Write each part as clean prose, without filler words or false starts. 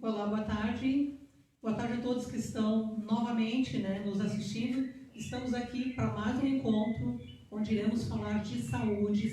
Olá, boa tarde. Boa tarde a todos que estão novamente nos assistindo. Estamos aqui para mais um encontro onde iremos falar de saúde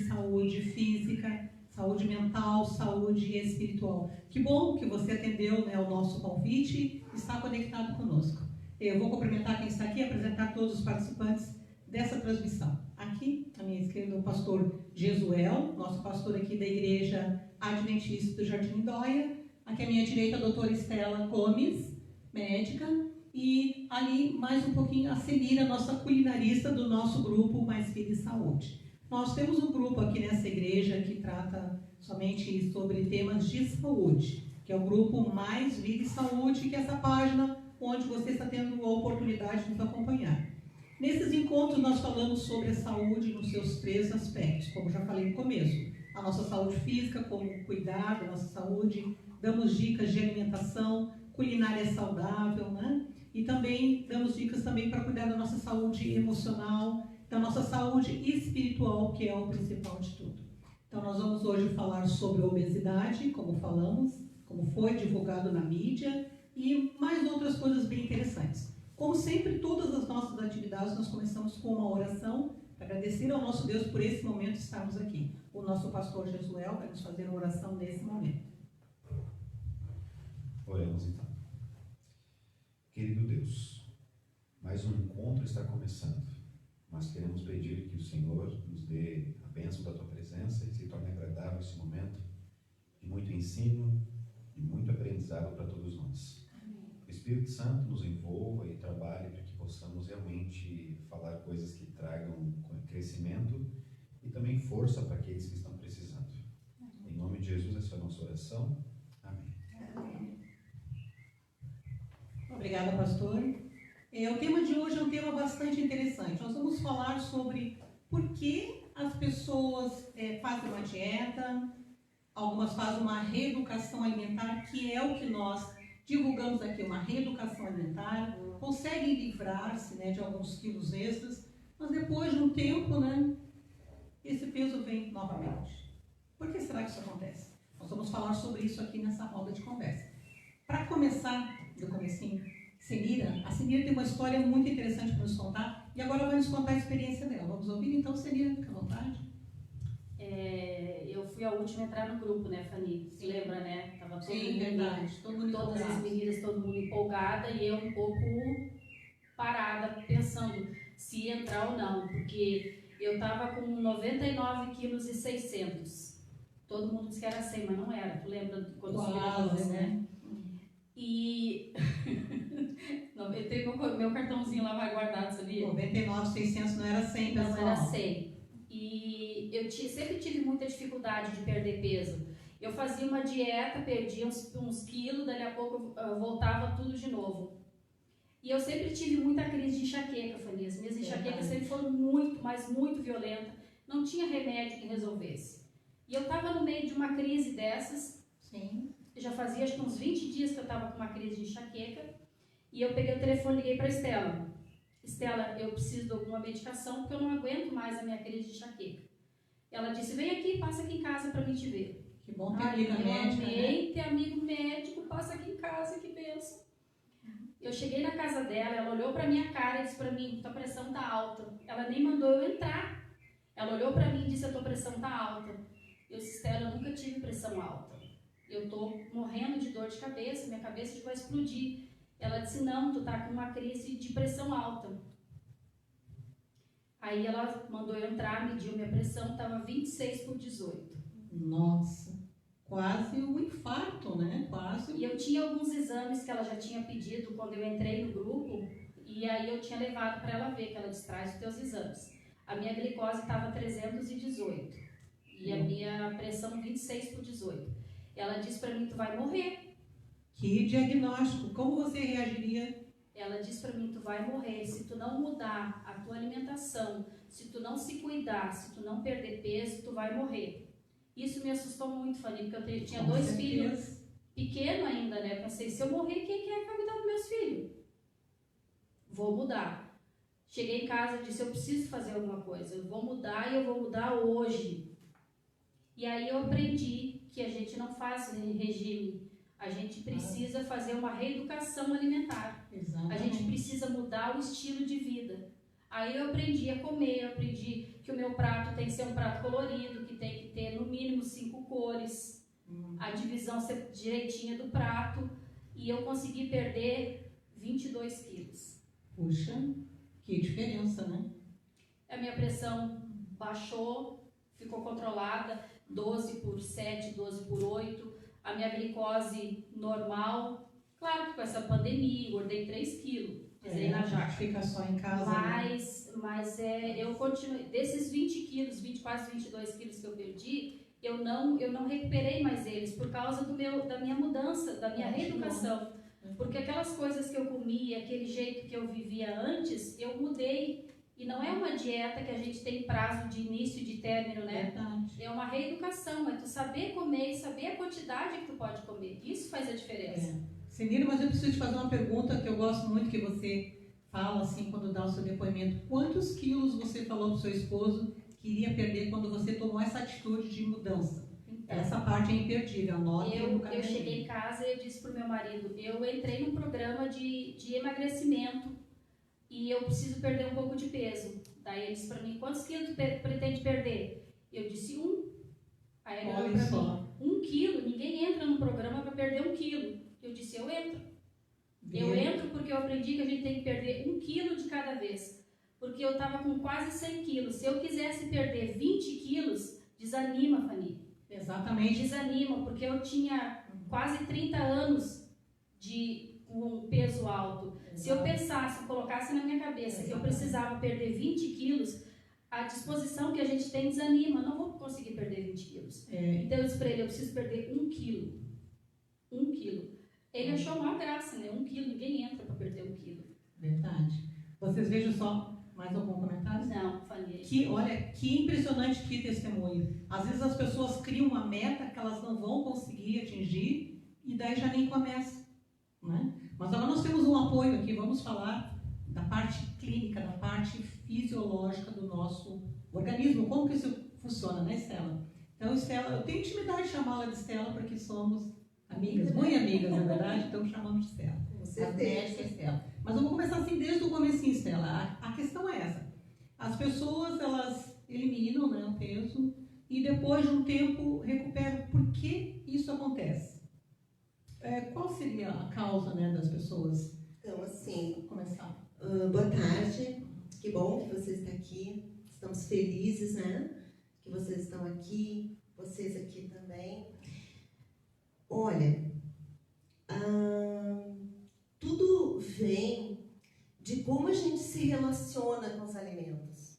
física, saúde mental, saúde espiritual. Que bom que você atendeu ao nosso convite e está conectado conosco. Eu vou cumprimentar quem está aqui e apresentar todos os participantes dessa transmissão. Aqui, à minha esquerda, o pastor Jesuel, nosso pastor aqui da Igreja Adventista do Jardim Lindóia. Aqui à minha direita, a doutora Estela Gomes, médica. E ali, mais um pouquinho, a Celira, nossa culinarista do nosso grupo Mais Vida e Saúde. Nós temos um grupo aqui nessa igreja que trata somente sobre temas de saúde, que é o grupo Mais Vida e Saúde, que é essa página onde você está tendo a oportunidade de nos acompanhar. Nesses encontros nós falamos sobre a saúde nos seus 3 aspectos, como já falei no começo. A nossa saúde física, como cuidar da nossa saúde, damos dicas de alimentação, culinária saudável, E também damos dicas também para cuidar da nossa saúde emocional, da nossa saúde espiritual, que é o principal de tudo. Então nós vamos hoje falar sobre a obesidade, como falamos, como foi divulgado na mídia, e mais outras coisas bem interessantes. Como sempre, todas as nossas atividades nós começamos com uma oração, para agradecer ao nosso Deus por esse momento estarmos aqui. O nosso pastor Jesuel vai nos fazer uma oração nesse momento. Oremos então. Querido Deus, mais um encontro está começando. Nós queremos pedir que o Senhor nos dê a bênção da Tua presença e se torne agradável esse momento de muito ensino e muito aprendizado para todos nós. O Espírito Santo nos envolva e trabalhe para que possamos realmente falar coisas que tragam crescimento e também força para aqueles que estão precisando. Em nome de Jesus, essa é a nossa oração. Amém. Obrigada, pastor. O tema de hoje é um tema bastante interessante. Nós vamos falar sobre por que as pessoas fazem uma dieta, algumas fazem uma reeducação alimentar, que é o que nós divulgamos aqui, uma reeducação alimentar, conseguem livrar-se de alguns quilos extras, mas depois de um tempo, esse peso vem novamente. Por que será que isso acontece? Nós vamos falar sobre isso aqui nessa roda de conversa. Para começar, do comecinho, a Celira tem uma história muito interessante para nos contar, e agora vai nos contar a experiência dela. Vamos ouvir então, Celira, fica à vontade. Eu fui a última a entrar no grupo, Fanny? Se lembra, Tava todo mundo, verdade. Todas as meninas, todo mundo empolgada, e eu um pouco parada, pensando se ia entrar ou não, porque eu estava com 99,6 kg. Todo mundo disse que era 100, mas não era. Tu lembra quando quase, E eu tenho meu cartãozinho lá vai guardado, sabia? 99,600 não era 100, pessoal. Não era 100. E eu sempre tive muita dificuldade de perder peso. Eu fazia uma dieta, perdia uns quilos, dali a pouco eu voltava tudo de novo. E eu sempre tive muita crise de enxaqueca, Fanny. As minhas enxaquecas sempre foram muito, mas muito violentas. Não tinha remédio que resolvesse. E eu estava no meio de uma crise dessas. Sim. Já fazia acho que uns 20 dias que eu estava com uma crise de enxaqueca. E eu peguei o telefone e liguei para a Estela. Estela, eu preciso de alguma medicação porque eu não aguento mais a minha crise de enxaqueca. Ela disse, vem aqui, passa aqui em casa para mim te ver. Que bom ter amiga médica, ter amigo médico, passa aqui em casa, que benção. Eu cheguei na casa dela, ela olhou para minha cara e disse para mim, tua pressão tá alta. Ela nem mandou eu entrar. Ela olhou para mim e disse, a tua pressão tá alta. Eu disse, Estela, eu nunca tive pressão alta. Eu tô morrendo de dor de cabeça, minha cabeça vai explodir. Ela disse, não, tu tá com uma crise de pressão alta. Aí ela mandou eu entrar, mediu minha pressão, tava 26/18. Nossa, quase um infarto, Quase. E eu tinha alguns exames que ela já tinha pedido quando eu entrei no grupo, e aí eu tinha levado para ela ver, que ela traz os teus exames. A minha glicose estava 318 e a minha pressão 26/18. Ela disse para mim, tu vai morrer. Que diagnóstico? Como você reagiria? Ela disse para mim, tu vai morrer se tu não mudar a tua alimentação, se tu não se cuidar, se tu não perder peso, tu vai morrer. Isso me assustou muito, Fanny, porque eu tinha 2 filhos pequenos ainda, Eu pensei, se eu morrer, quem é que vai cuidar dos meus filhos? Vou mudar. Cheguei em casa e disse, eu preciso fazer alguma coisa, eu vou mudar e eu vou mudar hoje. E aí eu aprendi que a gente não faz regime A gente precisa fazer uma reeducação alimentar. Exatamente. A gente precisa mudar o estilo de vida. Aí eu aprendi a comer, eu aprendi que o meu prato tem que ser um prato colorido, que tem que ter no mínimo 5 cores, a divisão ser direitinha do prato, e eu consegui perder 22 quilos. Puxa, que diferença, né? A minha pressão baixou, ficou controlada, 12 por 7, 12 por 8, a minha glicose normal. Claro que com essa pandemia, engordei 3 quilos. Pisei na jaca. Fica só em casa. Mas eu continuei. Desses 20 quilos, quase 22 quilos que eu perdi, eu não recuperei mais eles por causa da minha mudança, da minha reeducação. Porque aquelas coisas que eu comia, aquele jeito que eu vivia antes, eu mudei. E não é uma dieta que a gente tem prazo de início e de término, né? Verdade. É uma reeducação, é tu saber comer e saber a quantidade que tu pode comer. Isso faz a diferença. Senira, mas eu preciso te fazer uma pergunta que eu gosto muito que você fala assim quando dá o seu depoimento. Quantos quilos você falou para o seu esposo que iria perder quando você tomou essa atitude de mudança? Então, Essa parte é imperdível. eu cheguei em casa e eu disse para o meu marido, eu entrei num programa de emagrecimento e eu preciso perder um pouco de peso. Daí ele disse para mim, quantos quilos tu pretende perder? Eu disse 1. Aí ele olhou para mim, 1 quilo? Ninguém entra num programa para perder 1 quilo. Eu disse, eu entro. Eu entro porque eu aprendi que a gente tem que perder 1 quilo de cada vez. Porque eu estava com quase 100 quilos. Se eu quisesse perder 20 quilos, desanima, Fanny. Exatamente. Desanima, porque eu tinha quase 30 anos com peso alto. Exato. Se eu pensasse, colocasse na minha cabeça que eu precisava perder 20 quilos, a disposição que a gente tem desanima. Não vou conseguir perder 20 quilos. Então eu disse para ele, eu preciso perder 1 quilo. 1 quilo. Ele achou uma graça, né? 1 quilo, ninguém entra para perder 1 quilo. Verdade. Vocês vejam só, mais algum comentário? Não, Fanny. Olha, que impressionante, que testemunho. Às vezes as pessoas criam uma meta que elas não vão conseguir atingir e daí já nem começa, né? Mas agora nós temos um apoio aqui, vamos falar da parte clínica, da parte fisiológica do nosso organismo, como que isso funciona, né, Estela? Então, Estela, eu tenho intimidade de chamá-la de Estela porque somos amigas, muito amigas, na verdade, então chamamos de Estela. A médica Estela. Mas eu vou começar assim desde o comecinho, Estela. A questão é essa. As pessoas, elas eliminam, né, o peso e depois de um tempo recuperam. Por que isso acontece? Qual seria a causa, né, das pessoas? Então, assim, começar. Boa tarde. Que bom que você está aqui. Estamos felizes, né, que vocês estão aqui, vocês aqui também. Olha, tudo vem de como a gente se relaciona com os alimentos.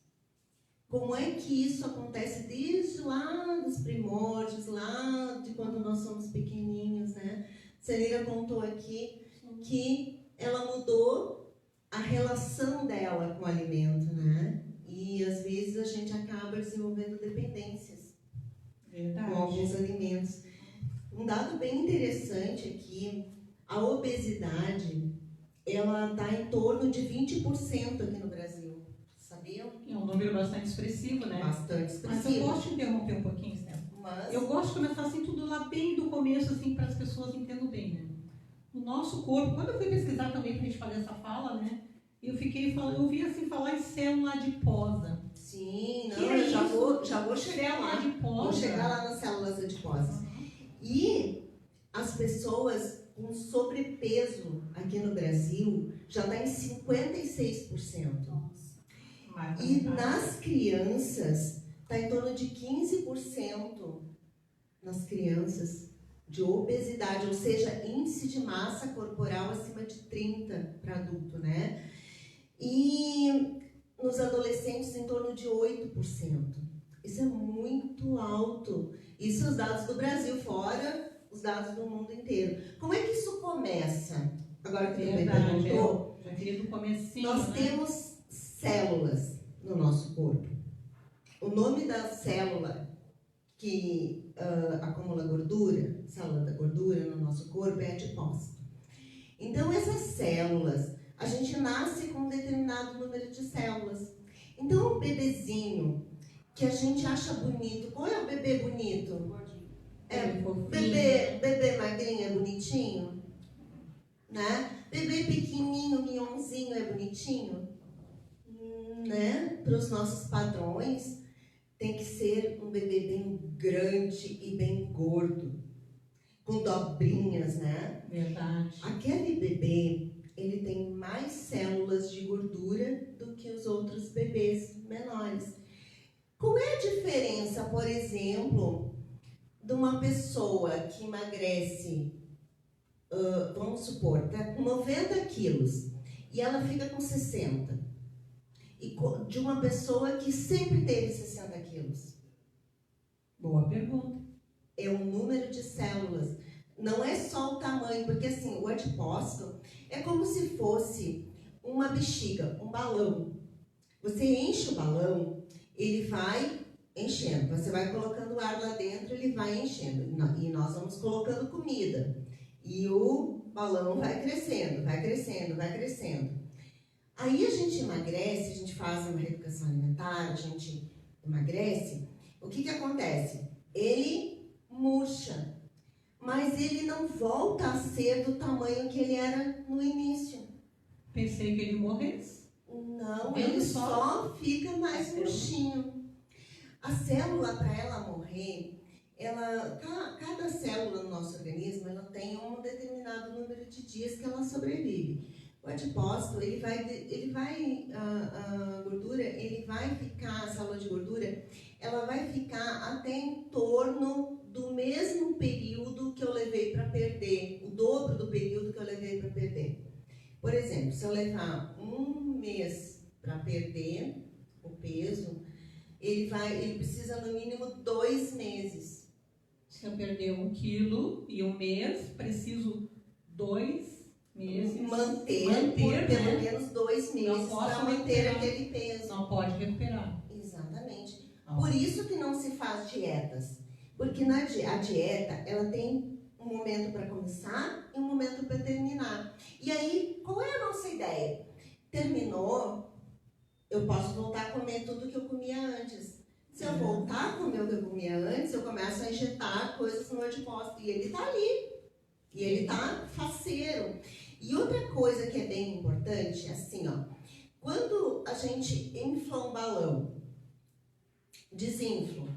Como é que isso acontece desde lá dos primórdios, lá de quando nós somos pequenininhos, né? Celira contou aqui que ela mudou a relação dela com o alimento, né? E às vezes a gente acaba desenvolvendo dependências com alguns alimentos. Um dado bem interessante aqui, a obesidade, ela está em torno de 20% aqui no Brasil. Sabiam? É um número bastante expressivo, né? Bastante expressivo. Mas eu gosto de interromper um pouquinho, Estela. Eu gosto de começar assim tudo lá bem do começo, assim, para as pessoas entendam bem, né? O nosso corpo, quando eu fui pesquisar também para a gente fazer essa fala, né? Eu eu ouvi assim falar em célula adiposa. Sim, não, eu já vou chegar lá. Adiposa. Vou chegar lá nas células adiposas. E as pessoas com sobrepeso aqui no Brasil já está em 56%. Nossa. E nas crianças está em torno de 15% nas crianças de obesidade, ou seja, índice de massa corporal acima de 30 para adulto, né? E nos adolescentes em torno de 8%. Isso é muito alto. Isso os dados do Brasil, fora os dados do mundo inteiro. Como é que isso começa? Agora que você perguntou, já queria do comecinho, nós temos células no nosso corpo. O nome da célula que acumula gordura, célula da gordura no nosso corpo, é adipócito. Então, essas células, a gente nasce com um determinado número de células. Então, um bebezinho que a gente acha bonito, qual é o bebê bonito? Gordinho. Bebê magrinho é bonitinho? né? Bebê pequenininho, mignonzinho, é bonitinho, né? Para os nossos padrões, tem que ser um bebê bem grande e bem gordo, com dobrinhas, né? Verdade. Aquele bebê, ele tem mais células de gordura do que os outros bebês menores. Qual é a diferença, por exemplo, de uma pessoa que emagrece, vamos supor, tá com 90 quilos e ela fica com 60, e de uma pessoa que sempre teve 60 quilos? Boa pergunta. É o número de células, não é só o tamanho, porque assim, o adipócito é como se fosse uma bexiga, um balão. Você enche o balão, ele vai enchendo, você vai colocando ar lá dentro, ele vai enchendo, e nós vamos colocando comida, e o balão vai crescendo, vai crescendo, vai crescendo. Aí a gente emagrece, a gente faz uma reeducação alimentar, a gente emagrece, o que acontece? Ele murcha, mas ele não volta a ser do tamanho que ele era no início. Pensei que ele morresse. Não, Ele ele só fica mais murchinho. A célula, para ela morrer, cada célula no nosso organismo, ela tem um determinado número de dias que ela sobrevive. O adipócito, a gordura, ele vai ficar, a célula de gordura, ela vai ficar até em torno do mesmo período que eu levei para perder, o dobro do período que eu levei para perder. Por exemplo, se eu levar um mês para perder o peso, ele precisa no mínimo 2 meses. Se eu perder 1 quilo e 1 mês, preciso 2 meses. Manter por pelo menos 2 meses para manter aquele peso. Não pode recuperar. Exatamente. Por isso que não se faz dietas. Porque a dieta, ela tem um momento para começar e um momento para terminar. E aí, qual é a nossa ideia? Terminou, eu posso voltar a comer tudo que eu comia antes. Se eu voltar a comer o que eu comia antes, eu começo a injetar coisas no adipócito. E ele está ali. E ele está faceiro. E outra coisa que é bem importante, assim, ó. Quando a gente infla um balão, desinfla.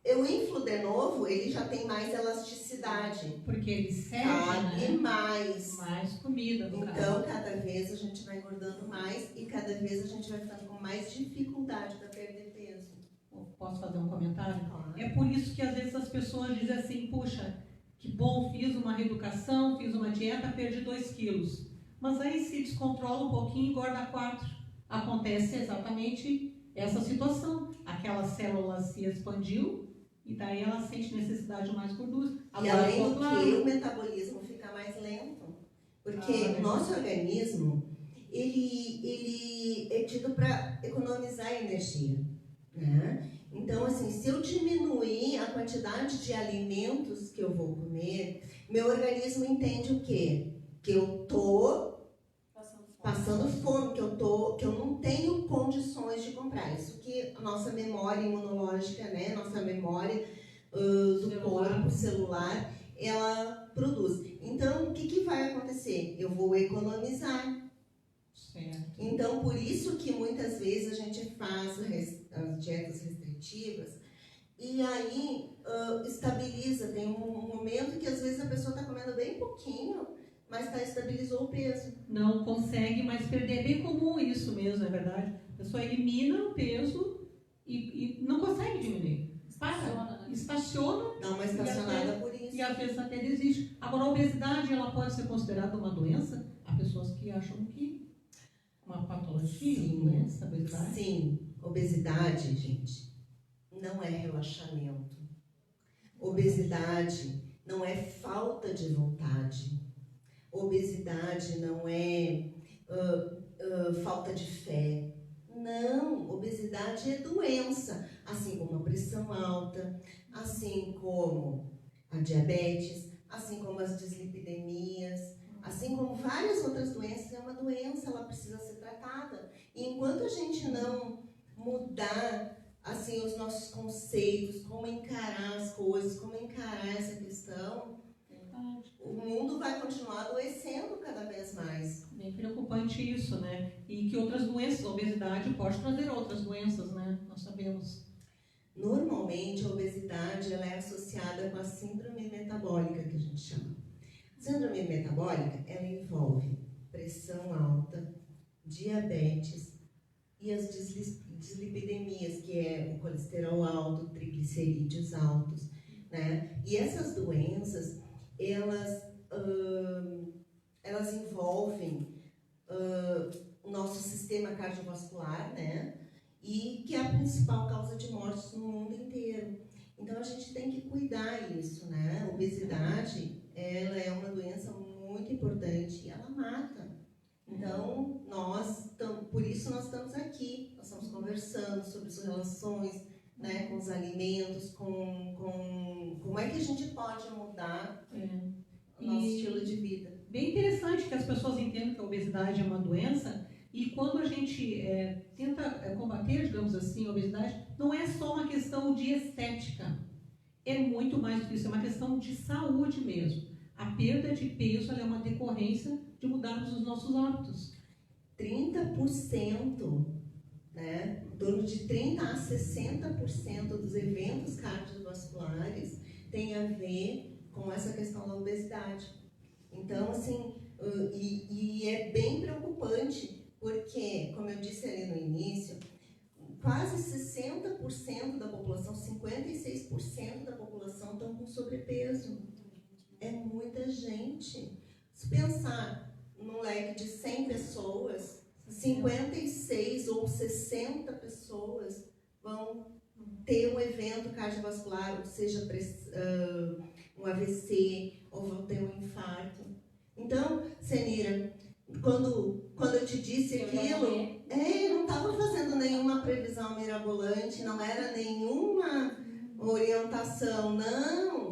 Eu inflo de novo, ele já tem mais elasticidade. Porque ele serve, cabe né? mais. Mais comida, no caso. Então, cada vez a gente vai engordando mais e cada vez a gente vai ficando com mais dificuldade para perder peso. Posso fazer um comentário? Claro. É por isso que às vezes as pessoas dizem assim, puxa, que bom, fiz uma reeducação, fiz uma dieta, perdi 2 quilos. Mas aí se descontrola um pouquinho e engorda 4. Acontece exatamente essa situação. Aquela célula se expandiu e daí ela sente necessidade de mais gordura. E além do que o metabolismo fica mais lento. Porque o nosso organismo, ele é tido para economizar energia, né? Então, assim, se eu diminuir a quantidade de alimentos que eu vou comer, meu organismo entende o quê? Que eu tô passando fome, que eu não tenho condições de comprar. Isso que a nossa memória imunológica, né, nossa memória do corpo celular, ela produz. Então, o que vai acontecer? Eu vou economizar. Certo. Então, por isso que muitas vezes a gente faz as dietas restritivas e aí estabiliza. Tem um momento que às vezes a pessoa está comendo bem pouquinho, mas estabilizou o peso. Não consegue mais perder. É bem comum isso mesmo, é verdade. A pessoa elimina o peso e não consegue diminuir. Estaciona. Dá uma estacionada por isso. E às vezes até desiste. Agora, a obesidade, ela pode ser considerada uma doença? Há pessoas que acham que uma patologia, doença, obesidade. Sim, obesidade, gente, não é relaxamento. Obesidade não é falta de vontade. Obesidade não é falta de fé. Não, obesidade é doença, assim como a pressão alta, assim como a diabetes, assim como as dislipidemias, assim como várias outras doenças. É uma doença, ela precisa ser tratada. E enquanto a gente não mudar assim os nossos conceitos, como encarar as coisas, como encarar essa questão, o mundo vai continuar continuar adoecendo cada vez mais. Bem preocupante isso, né? E que outras doenças, a obesidade pode trazer outras doenças, né? Nós sabemos. Normalmente, a obesidade ela é associada com a síndrome metabólica, que a gente chama. Síndrome metabólica, ela envolve pressão alta, diabetes e as dislipidemias, que é o colesterol alto, triglicerídeos altos, né? E essas doenças, elas envolvem o nosso sistema cardiovascular, né? E que é a principal causa de mortes no mundo inteiro. Então a gente tem que cuidar isso, né? A obesidade, ela é uma doença muito importante e ela mata. Então por isso nós estamos aqui, nós estamos conversando sobre as relações, né, com os alimentos, como é que a gente pode mudar o nosso estilo de vida. Bem interessante que as pessoas entendam que a obesidade é uma doença e quando a gente tenta combater, digamos assim, a obesidade, não é só uma questão de estética, é muito mais do que isso, é uma questão de saúde mesmo. A perda de peso ela é uma decorrência de mudarmos os nossos hábitos. 30%, né, em torno de 30% a 60% dos eventos cardiovasculares tem a ver com essa questão da obesidade. Então, assim, e é bem preocupante, porque, como eu disse ali no início, quase 60% da população, 56% da população estão com sobrepeso. É muita gente. Se pensar num leque de 100 pessoas, 56 ou 60 pessoas vão ter um evento cardiovascular, ou seja, um AVC, ou vão ter um infarto. Então, Senira, quando eu te disse aquilo, eu não estava fazendo nenhuma previsão mirabolante, não era nenhuma orientação, não.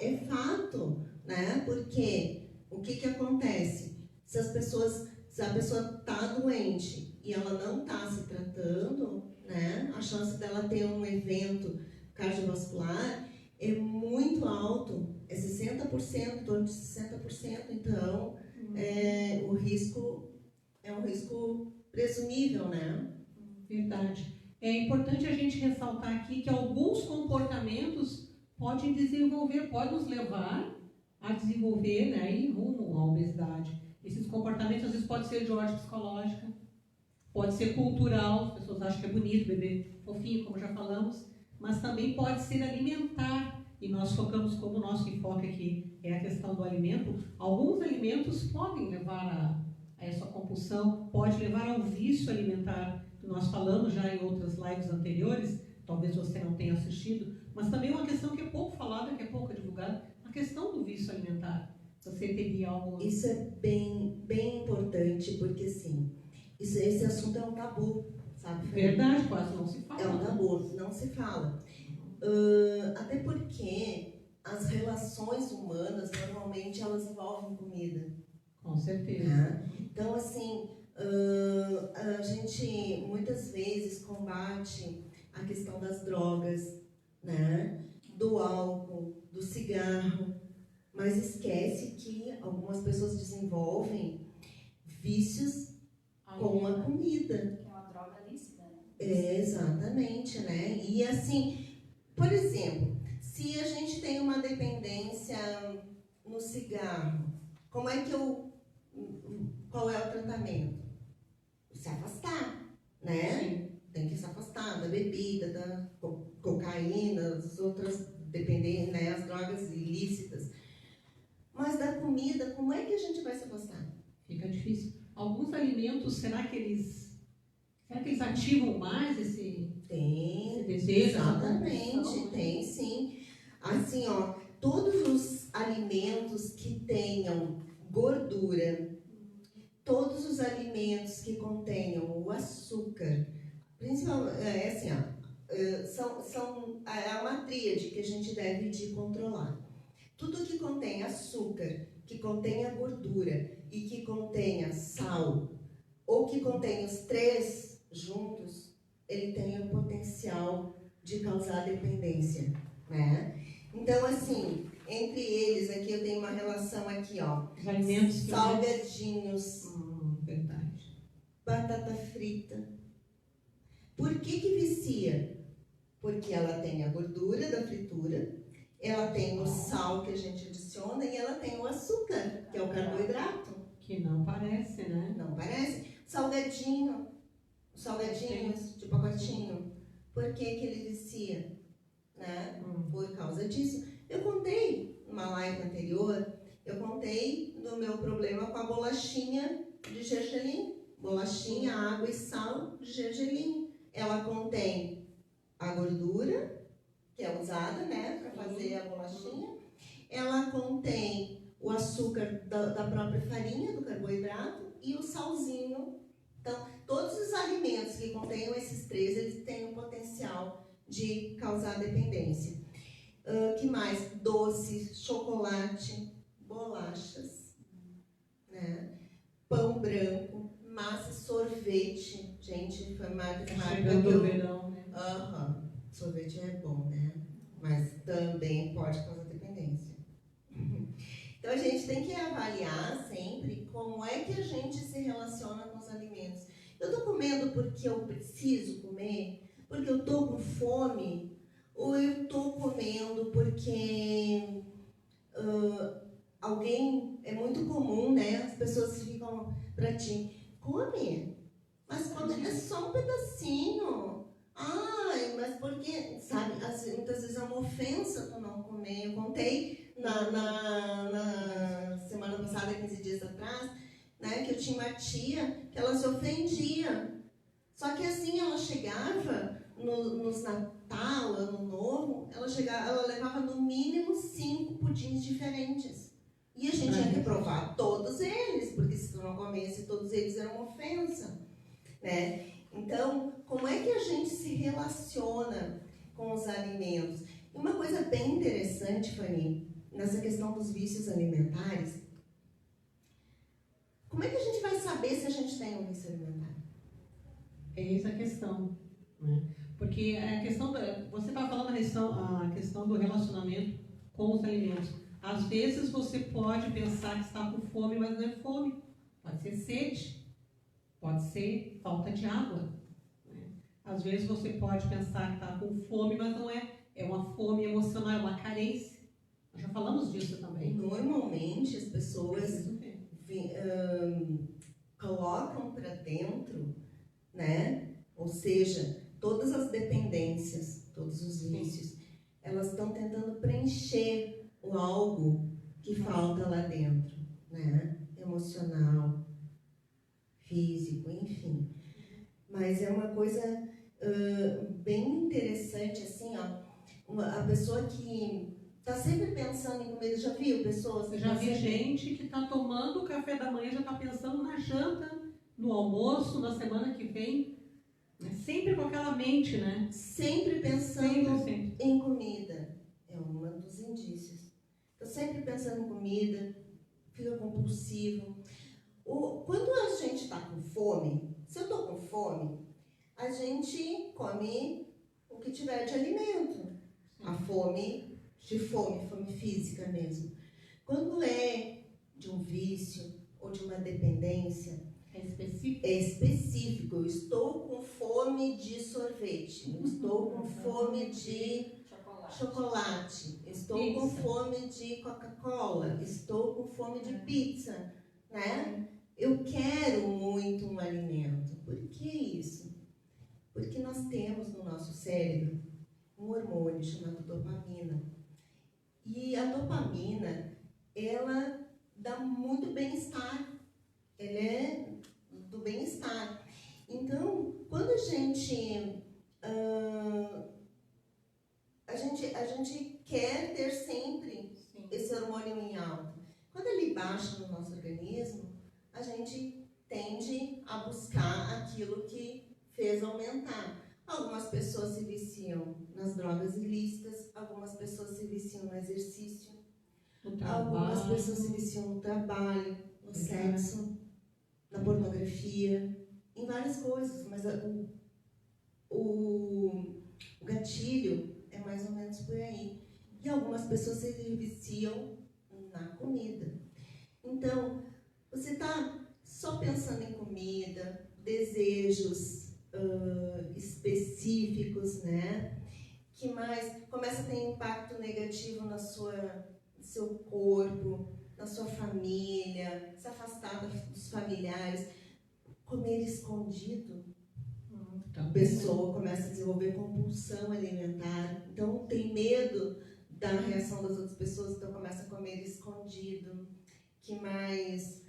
É fato, né? Porque o que acontece? Se a pessoa está doente e ela não está se tratando, né? A chance dela ter um evento cardiovascular é muito alto, é 60%, em torno de 60%. Então, o risco é um risco presumível, né? Verdade. É importante a gente ressaltar aqui que alguns comportamentos podem nos levar a desenvolver, né, ir rumo à obesidade. Esses comportamentos às vezes podem ser de ordem psicológica, pode ser cultural, as pessoas acham que é bonito beber fofinho, como já falamos, mas também pode ser alimentar, e nós focamos, como o nosso enfoque aqui é a questão do alimento, alguns alimentos podem levar a essa compulsão, pode levar ao vício alimentar, que nós falamos já em outras lives anteriores, talvez você não tenha assistido, mas também uma questão que é pouco falada, que é pouco divulgada, a questão do vício alimentar. Você teria algo... Isso é bem, bem importante, porque assim, esse assunto é um tabu, sabe? Verdade, quase não se fala. É um tabu, não se fala. Até porque as relações humanas, normalmente, elas envolvem comida. Com certeza. Né? Então, assim, a gente muitas vezes combate a questão das drogas, né? Do álcool, do cigarro, mas esquece que algumas pessoas desenvolvem vícios com a comida. Que é uma droga lícita, né? Exatamente, né? E assim, por exemplo, se a gente tem uma dependência no cigarro, qual é o tratamento? Se afastar, né? Sim. Tem que se afastar da bebida, da cocaína, das outras dependências, né? As drogas ilícitas. Mas da comida, como é que a gente vai se afastar? Fica difícil. Alguns alimentos, será que eles ativam mais esse desejo? Exatamente, tem sim. Assim, ó, todos os alimentos que tenham gordura, todos os alimentos que contenham o açúcar, principalmente, assim, ó, é uma tríade que a gente deve de controlar. Tudo que contém açúcar, que contenha gordura e que contenha sal, ou que contém os três juntos, ele tem o potencial de causar dependência, né? Então, assim, Entre eles, aqui eu tenho uma relação aqui, ó. Os alimentos que Salgadinhos, verdade. batata frita. Por que vicia? Porque ela tem a gordura da fritura, ela tem o sal que a gente adiciona e ela tem o açúcar, que é o carboidrato. Que não parece, né? Não parece? Salgadinhos de pacotinho. Por que ele vicia? Né? Por causa disso. Eu contei numa live anterior, eu contei do meu problema com a bolachinha de gergelim. Bolachinha, água e sal de gergelim. Ela contém a gordura, que é usada, né, para fazer a bolachinha. Ela contém o açúcar da própria farinha, do carboidrato, e o salzinho. Então, todos os alimentos que contenham esses três, eles têm o potencial de causar dependência. Que mais? Doce, chocolate, bolachas, né? Pão branco, massa, sorvete. Gente, foi uma época que eu... verão, né? Sorvete é bom, né? Mas também pode causar dependência. Então, a gente tem que avaliar sempre como é que a gente se relaciona com os alimentos. Eu estou comendo porque eu preciso comer? Porque eu estou com fome? Ou eu estou comendo porque alguém... É muito comum, né? As pessoas ficam para ti, come, mas come é só um pedacinho. Ai, mas porque, sabe, muitas vezes é uma ofensa tu não comer. Eu contei na semana passada, 15 dias atrás, né, que eu tinha uma tia que ela se ofendia. Só que assim, ela chegava nos Natal, Ano Novo, ela levava no mínimo 5 pudins diferentes. E a gente tinha que provar todos eles, porque se tu não comesse todos eles era uma ofensa, né? Então, como é que a gente se relaciona com os alimentos? Uma coisa bem interessante, Fanny, nessa questão dos vícios alimentares, como é que a gente vai saber se a gente tem um vício alimentar? É essa a questão, né? Porque a questão você está falando a questão do relacionamento com os alimentos. Às vezes você pode pensar que está com fome, mas não é fome. Pode ser sede, pode ser falta de água, né? Às vezes você pode pensar que está com fome, mas não é. É uma fome emocional, é uma carência. Nós já falamos disso também. Normalmente as pessoas colocam para dentro, né? Ou seja, todas as dependências, todos os vícios, elas estão tentando preencher o algo que falta lá dentro, né? Emocional, físico, enfim. Mas é uma coisa bem interessante, assim, ó, a pessoa que está sempre pensando em comida. Já viu pessoas? Eu já vi gente que está tomando o café da manhã, já está pensando na janta, no almoço, na semana que vem. Sempre com aquela mente, né? Sempre pensando sempre. em comida. É um dos indícios. Estou sempre pensando em comida, fica compulsivo. Quando a gente está com fome, se eu estou com fome, a gente come o que tiver de alimento. A fome física mesmo. Quando é de um vício ou de uma dependência, é específico. Eu estou com fome de sorvete, eu estou com fome de chocolate, estou com fome de Coca-Cola, estou com fome de pizza, né? Eu quero muito um alimento. Por que isso? Porque nós temos no nosso cérebro um hormônio chamado dopamina. E a dopamina, ela dá muito bem-estar. Ela é do bem-estar. Então, quando a gente quer ter sempre esse hormônio em alta. Quando ele baixa no nosso organismo, a gente tende a buscar aquilo que fez aumentar. Algumas pessoas se viciam nas drogas ilícitas, algumas pessoas se viciam no exercício, algumas pessoas se viciam no trabalho, no sexo, na pornografia, em várias coisas, mas o gatilho é mais ou menos por aí. E algumas pessoas se viciam na comida. Então, você está só pensando em comida, desejos específicos, né? Que mais começa a ter impacto negativo no seu corpo, na sua família, se afastar dos familiares, comer escondido. A pessoa começa a desenvolver compulsão alimentar, então tem medo da reação das outras pessoas, então começa a comer escondido. Que mais?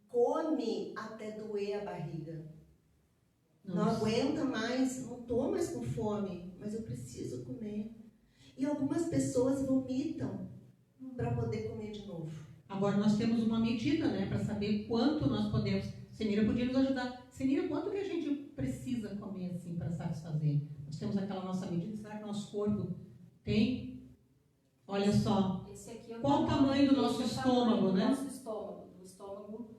Come até doer a barriga. Não aguenta mais, não estou mais com fome, mas eu preciso comer. E algumas pessoas vomitam para poder comer de novo. Agora nós temos uma medida, né, para saber quanto nós podemos. Senira podia nos ajudar. Senira, quanto que a gente precisa comer assim para satisfazer? Nós temos aquela nossa medida. Será que nosso corpo tem? Olha só. Esse aqui é qual o tamanho do nosso estômago, né? Nosso estômago, do estômago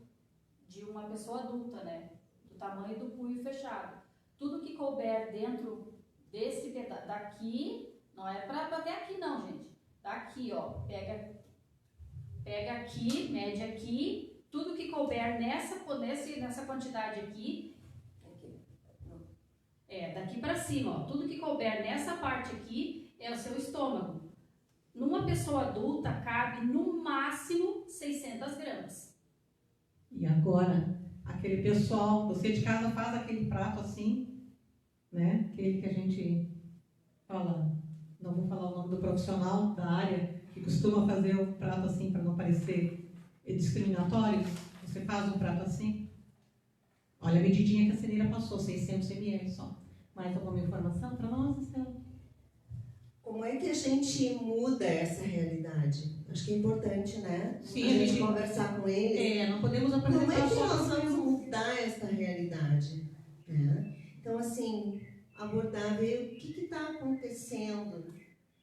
de uma pessoa adulta, né? Do tamanho do punho fechado. Tudo que couber dentro desse pedaço daqui, não é para bater aqui não, gente. Daqui, ó, pega aqui, mede aqui, tudo que couber nessa quantidade aqui, daqui para cima, ó, tudo que couber nessa parte aqui é o seu estômago. Numa pessoa adulta, cabe no máximo 600 gramas. E agora, aquele pessoal, você de casa faz aquele prato assim, né? Aquele que a gente fala, não vou falar o nome do profissional da área, que costuma fazer o prato assim para não parecer discriminatório. Você faz um prato assim. Olha a medidinha que a Senira passou, 600 ml só. Mais alguma informação para nós, Estela? Como é que a gente muda essa realidade? Acho que é importante, né? Sim, a gente conversar com eles. Não podemos apresentar. Como é que nós vamos mudar essa realidade? Né? Então, assim, abordar, ver o que está acontecendo.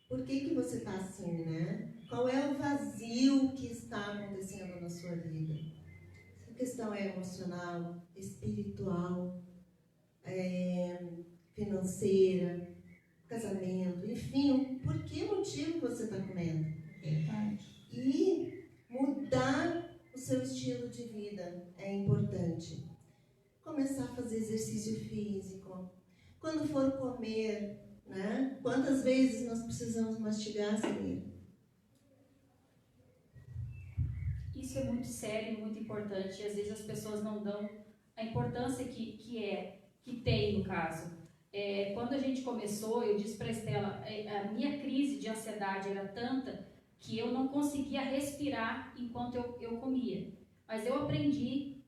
Por que você está assim, né? Qual é o vazio que está acontecendo na sua vida? Se a questão é emocional, espiritual, financeira, casamento, enfim, por que motivo você está comendo? E mudar o seu estilo de vida é importante. Começar a fazer exercício físico. Quando for comer, né? Quantas vezes nós precisamos mastigar, Senhor? Isso é muito sério, muito importante. E às vezes as pessoas não dão a importância que tem no caso. Quando a gente começou, eu disse para a Estela, a minha crise de ansiedade era tanta que eu não conseguia respirar enquanto eu comia. Mas eu aprendi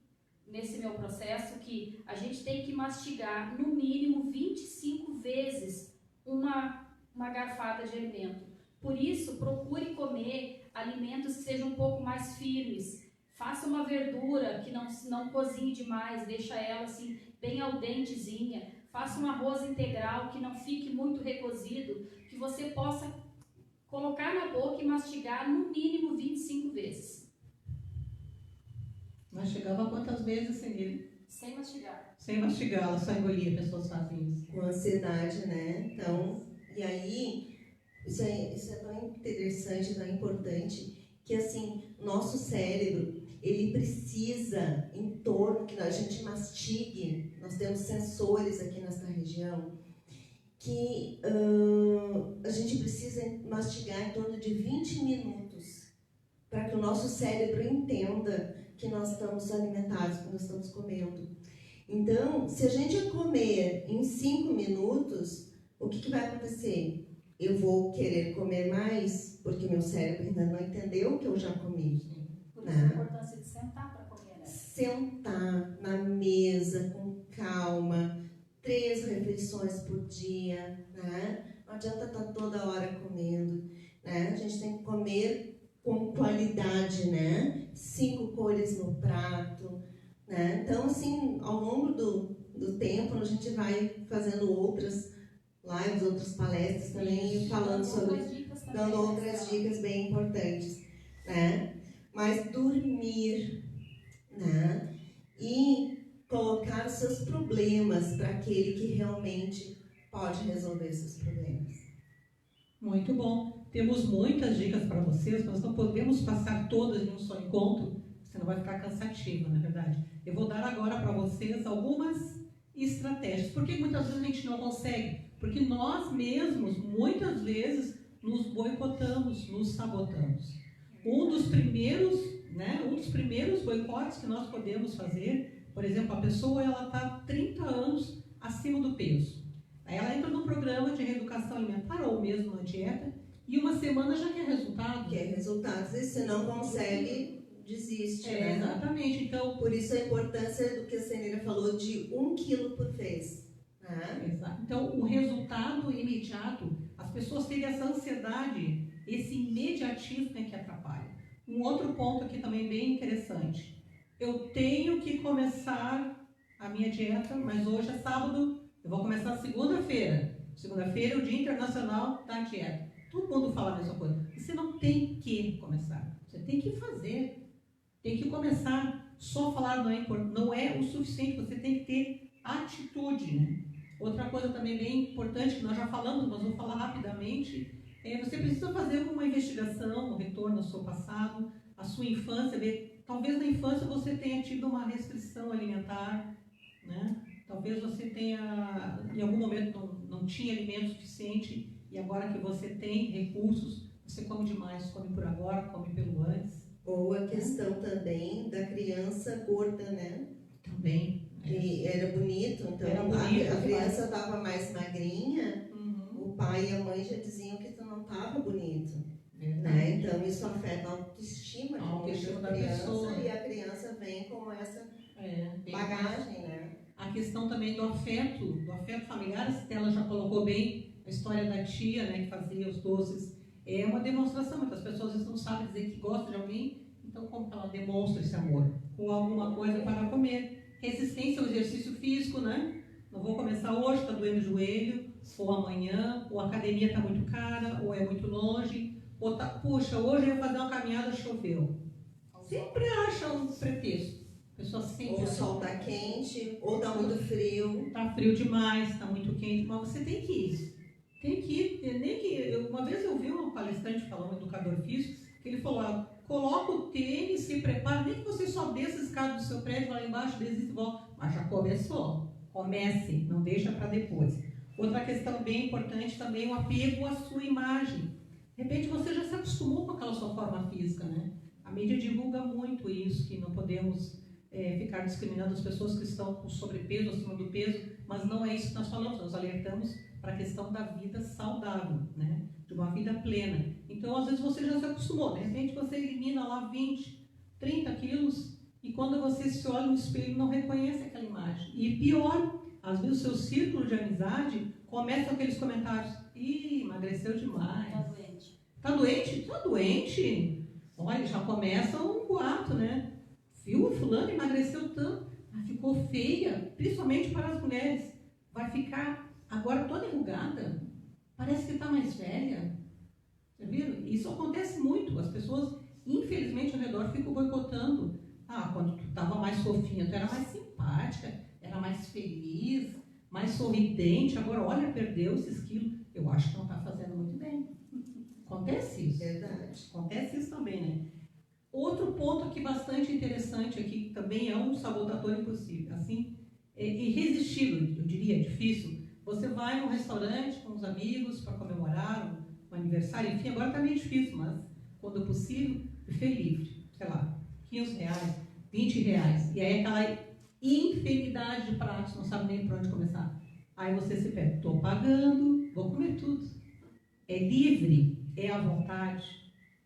nesse meu processo que a gente tem que mastigar no mínimo 25 vezes uma garfada de alimento. Por isso, procure comer alimentos que sejam um pouco mais firmes. Faça uma verdura que não cozinhe demais, deixa ela assim bem al dentezinha. Faça um arroz integral que não fique muito recozido, que você possa colocar na boca e mastigar no mínimo 25 vezes. Mastigava quantas vezes, Senira? Sem mastigar. Sem mastigar, ela só engolia, pessoas fazem isso. Com ansiedade, né? Então, e aí, isso é tão interessante, tão importante, que assim, nosso cérebro, ele precisa, em torno, que a gente mastigue, nós temos sensores aqui nessa região, que a gente precisa mastigar em torno de 20 minutos, para que o nosso cérebro entenda que nós estamos alimentados, que nós estamos comendo. Então, se a gente comer em 5 minutos, o que vai acontecer? Eu vou querer comer mais, porque meu cérebro ainda não entendeu que eu já comi. Por isso a importância de sentar para comer, né? Sentar na mesa, com calma, 3 refeições por dia, né? Não adianta estar toda hora comendo, né? A gente tem que comer com qualidade, né? 5 cores no prato, né? Então, assim, ao longo do tempo, a gente vai fazendo outras lives, outras palestras também, falando sobre, dando outras dicas bem importantes, né? Mas dormir, né? E colocar os seus problemas para aquele que realmente pode resolver seus problemas. Muito bom. Temos muitas dicas para vocês, nós não podemos passar todas em um só encontro, senão vai ficar cansativo, na verdade. Eu vou dar agora para vocês algumas estratégias. Por que muitas vezes a gente não consegue? Porque nós mesmos, muitas vezes, nos boicotamos, nos sabotamos. Um dos primeiros boicotes que nós podemos fazer, por exemplo, a pessoa está 30 anos acima do peso. Aí ela entra no programa de reeducação alimentar ou mesmo na dieta e uma semana já quer resultado. Quer resultados e se não consegue, desiste. Né? Exatamente. Então, por isso a importância do que a Senira falou de 1 quilo por vez. Né? Exato. Então, o resultado imediato, as pessoas têm essa ansiedade, esse imediatismo que atrapalha. Um outro ponto aqui também bem interessante. Eu tenho que começar a minha dieta, mas hoje é sábado, eu vou começar segunda-feira. Segunda-feira é o Dia Internacional da Dieta. Todo mundo fala a mesma coisa. Você não tem que começar, você tem que fazer. Tem que começar. Só falar não é o suficiente, você tem que ter atitude, né? Outra coisa também bem importante, que nós já falamos, mas vou falar rapidamente, você precisa fazer uma investigação, um retorno ao seu passado, à sua infância, ver, talvez na infância você tenha tido uma restrição alimentar, né? Talvez você tenha, em algum momento não tinha alimento suficiente e agora que você tem recursos, você come demais, come por agora, come pelo antes. Ou a questão também da criança gorda, né? Também. Que era bonito, então era bonito, a criança estava mais magrinha, o pai e a mãe já diziam que tu não estava bonito. Né? Então isso afeta a autoestima da pessoa. E a criança vem com essa bagagem, né? A questão também do afeto familiar, a Stella já colocou bem a história da tia, né, que fazia os doces. É uma demonstração, muitas pessoas às vezes não sabem dizer que gostam de alguém, então como ela demonstra esse amor? Com alguma coisa para comer. Resistência ao exercício físico, né? Não vou começar hoje, está doendo o joelho, ou amanhã, ou a academia está muito cara, ou é muito longe, ou puxa, hoje eu ia fazer uma caminhada, choveu. Sempre acha um pretexto. A pessoa sempre ou o sol está quente, ou está muito frio. Está frio demais, está muito quente, mas você tem que ir. Tem que ir. Nem que, uma vez eu vi um palestrante falando, um educador físico, que ele falou, coloca o tênis, se prepara, nem que você só desça a escada do seu prédio, lá embaixo, desiste e volta. Mas já começou. Comece, não deixa para depois. Outra questão bem importante também, o apego à sua imagem. De repente você já se acostumou com aquela sua forma física, né? A mídia divulga muito isso, que não podemos ficar discriminando as pessoas que estão com sobrepeso, acima do peso, mas não é isso que nós falamos, nós alertamos para a questão da vida saudável, né? De uma vida plena. Então, às vezes você já se acostumou, de repente você elimina lá 20, 30 quilos e quando você se olha no espelho não reconhece aquela imagem. E pior, às vezes o seu círculo de amizade começa aqueles comentários, ih, emagreceu demais. Tá doente. Tá doente? Tá doente? Olha, já começa um boato, né? Viu, fulano emagreceu tanto, mas ficou feia, principalmente para as mulheres. Vai ficar agora toda enrugada, parece que está mais velha. Você viram? Isso acontece muito, as pessoas, infelizmente, ao redor ficam boicotando. Quando tu estava mais fofinha, tu era mais simpática, era mais feliz, mais sorridente, agora, olha, perdeu esses quilos. Eu acho que não está fazendo muito bem. Acontece isso. Verdade. Acontece isso também, né? Outro ponto aqui bastante interessante, aqui, que também é um sabotador impossível, assim, irresistível, eu diria, difícil. Você vai num restaurante com os amigos para comemorar um aniversário, enfim, agora está meio difícil, mas quando possível, buffet livre, sei lá, R$15, R$20, e aí aquela infinidade de pratos, não sabe nem por onde começar. Aí você se pega, estou pagando, vou comer tudo. É livre, é à vontade.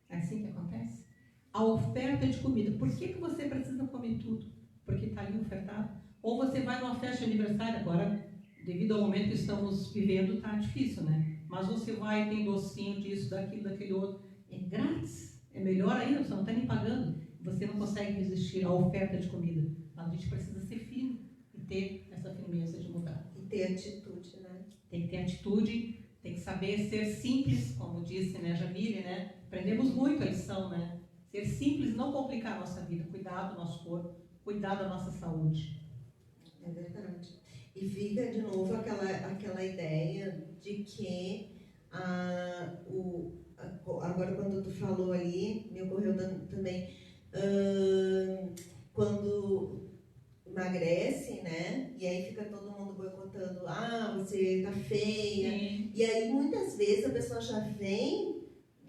É assim que acontece. A oferta de comida. Por que você precisa comer tudo? Porque está ali ofertado. Ou você vai numa festa de aniversário, agora, devido ao momento que estamos vivendo, está difícil, né? Mas você vai, tem docinho disso, daquilo, daquele outro. É grátis. É melhor ainda, você não está nem pagando. Você não consegue resistir à oferta de comida. Mas a gente precisa ser firme e ter essa firmeza de mudar. E ter atitude, né? Tem que ter atitude, tem que saber ser simples, como disse, né, Jamile, né? Aprendemos muito a lição, né? Ser simples, não complicar a nossa vida, cuidar do nosso corpo, cuidar da nossa saúde. É verdade. E fica de novo aquela ideia de que Agora, quando tu falou ali, me ocorreu também, quando emagrece, né? E aí fica todo mundo boicotando, você tá feia. Sim. E aí, muitas vezes, a pessoa já vem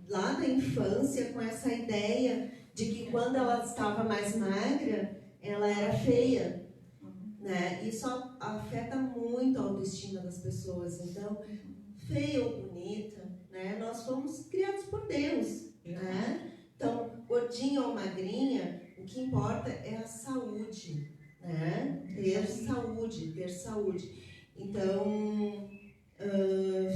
lá da infância com essa ideia de que quando ela estava mais magra, ela era feia, né? Isso afeta muito a autoestima das pessoas. Então, feia ou bonita, né? Nós fomos criados por Deus, né? Então, gordinha ou magrinha, o que importa é a saúde, né? Ter saúde. Então,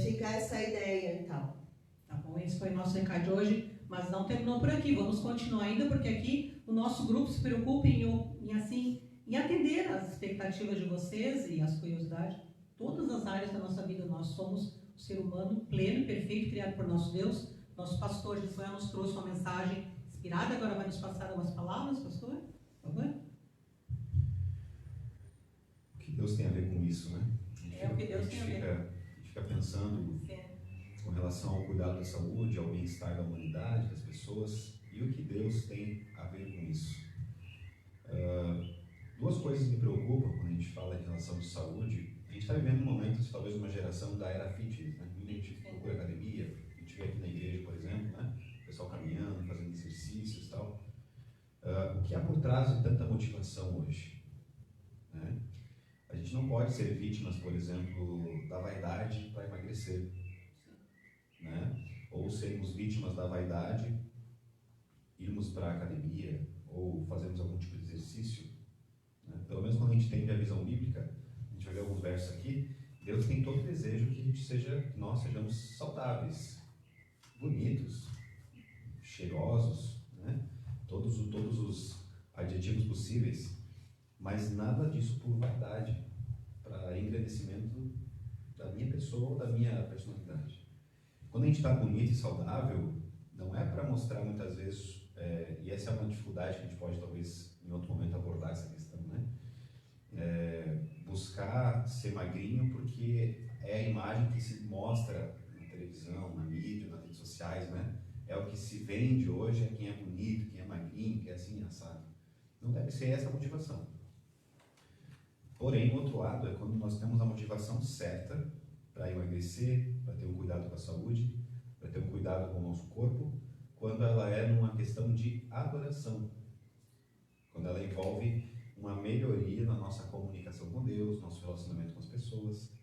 fica essa ideia, então. Tá bom, esse foi o nosso recado de hoje, mas não terminou por aqui. Vamos continuar ainda, porque aqui o nosso grupo se preocupa em atender as expectativas de vocês e as curiosidades. Todas as áreas da nossa vida, nós somos um ser humano pleno, perfeito, criado por nosso Deus. Nosso pastor Josué nos trouxe uma mensagem inspirada, agora vai nos passar algumas palavras, pastor, por favor. O que Deus tem a ver com isso, né? O que Deus tem a ver. A gente fica pensando com relação ao cuidado da saúde, ao bem-estar da humanidade, das pessoas, e o que Deus tem a ver com isso. Duas coisas me preocupam quando a gente fala em relação de saúde. A gente está vivendo um momento, talvez uma geração da era fitness, né? Muita gente procura academia, a gente vê aqui na igreja, por exemplo, né? O pessoal caminhando, fazendo exercícios e tal. O que há por trás de tanta motivação hoje? Né? A gente não pode ser vítimas, por exemplo, da vaidade para emagrecer, né? Ou sermos vítimas da vaidade, irmos para a academia ou fazermos algum tipo de exercício, né? Pelo menos quando a gente tem a visão bíblica, a gente vai ver alguns versos aqui, Deus tem todo o desejo que nós sejamos saudáveis, bonitos, cheirosos, né? Todos os adjetivos possíveis, mas nada disso por vaidade, para engrandecimento da minha pessoa ou da minha personalidade. Quando a gente está bonito e saudável, não é para mostrar muitas vezes, e essa é uma dificuldade que a gente pode talvez em outro momento abordar essa questão, né? Buscar ser magrinho porque é a imagem que se mostra na televisão, na mídia, nas redes sociais, né? É o que se vende hoje, é quem é bonito, quem é magrinho, quem é assim, assado. Não deve ser essa a motivação. Porém, o outro lado é quando nós temos a motivação certa para emagrecer, para ter um cuidado com a saúde, para ter um cuidado com o nosso corpo, quando ela é numa questão de adoração, quando ela envolve uma melhoria na nossa comunicação com Deus, nosso relacionamento com as pessoas,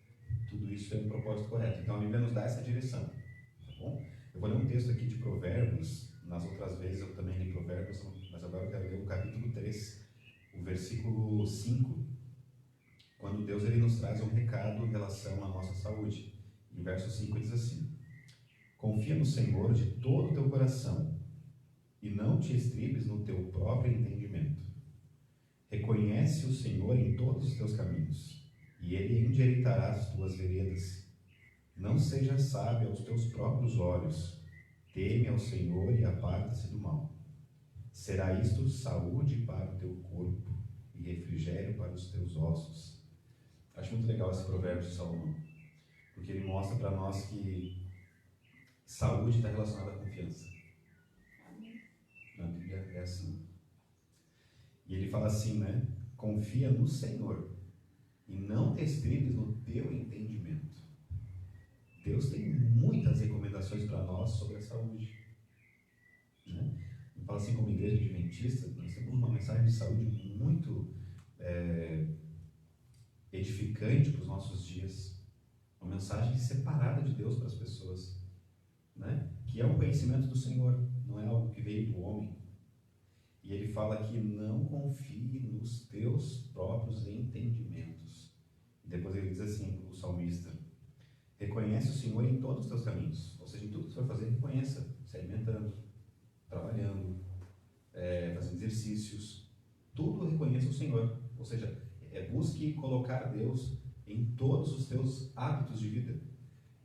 tudo isso é um propósito correto. Então a Bíblia nos dá essa direção, tá bom? Eu vou ler um texto aqui de Provérbios, nas outras vezes eu também li Provérbios, mas agora eu quero ler o capítulo 3, o versículo 5, quando Deus ele nos traz um recado em relação à nossa saúde. Em verso 5 diz assim: confia no Senhor de todo o teu coração e não te estribes no teu próprio entendimento. Reconhece o Senhor em todos os teus caminhos e Ele endireitará as tuas veredas. Não sejas sábio aos teus próprios olhos, teme ao Senhor e aparta-se do mal. Será isto saúde para o teu corpo e refrigério para os teus ossos. Acho muito legal esse provérbio de Salomão, porque ele mostra para nós que saúde está relacionada à confiança. Na Bíblia é assim. E ele fala assim, né? Confia no Senhor e não te estribes no teu entendimento. Deus tem muitas recomendações para nós sobre a saúde, né? Ele fala assim, como igreja adventista, nós temos uma mensagem de saúde muito edificante para os nossos dias, uma mensagem separada de Deus para as pessoas, né? Que é um conhecimento do Senhor, não é algo que veio do homem. E ele fala que não confie nos teus próprios entendimentos. E depois ele diz assim, o salmista: reconhece o Senhor em todos os teus caminhos, ou seja, em tudo que você vai fazer, reconheça, se alimentando, trabalhando, fazendo exercícios, tudo reconheça o Senhor, ou seja, busque colocar Deus em todos os teus hábitos de vida.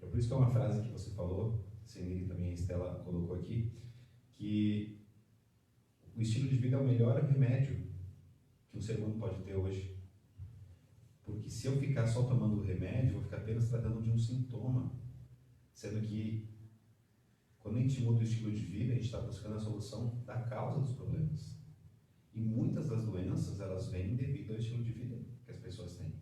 É por isso que é uma frase que você falou, Senir, também a Estela colocou aqui, que o estilo de vida é o melhor remédio que um ser humano pode ter hoje. Porque se eu ficar só tomando o remédio, eu vou ficar apenas tratando de um sintoma. Sendo que, quando a gente muda o estilo de vida, a gente está buscando a solução da causa dos problemas. E muitas das doenças, elas vêm devido ao estilo de vida que as pessoas têm.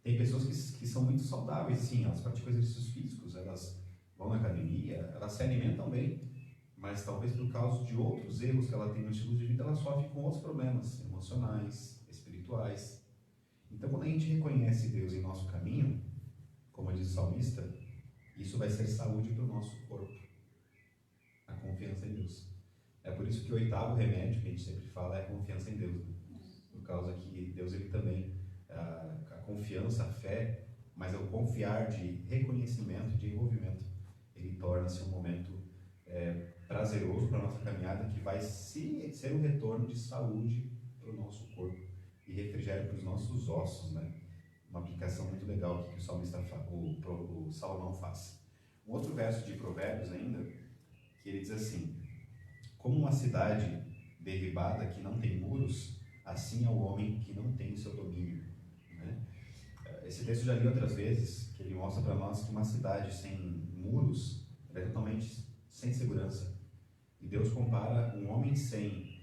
Tem pessoas que são muito saudáveis, sim, elas praticam exercícios físicos, elas vão na academia, elas se alimentam bem, mas talvez por causa de outros erros que ela tem no estilo de vida, ela sofre com outros problemas emocionais, espirituais. Então, quando a gente reconhece Deus em nosso caminho, como diz o salmista, isso vai ser saúde para o nosso corpo. A confiança em Deus. É por isso que o 8º remédio que a gente sempre fala é a confiança em Deus. Né? Por causa que Deus, ele também, a confiança, a fé, mas é o confiar de reconhecimento, de envolvimento, ele torna-se um momento prazeroso para a nossa caminhada, que vai ser um retorno de saúde para o nosso corpo e refrigério para os nossos ossos, né? Uma aplicação muito legal que o salmista, o Salomão faz. Um outro verso de Provérbios ainda, que ele diz assim: como uma cidade derribada que não tem muros, assim é o homem que não tem o seu domínio. Né? Esse texto eu já li outras vezes, que ele mostra para nós que uma cidade sem muros é totalmente sem segurança. E Deus compara um homem sem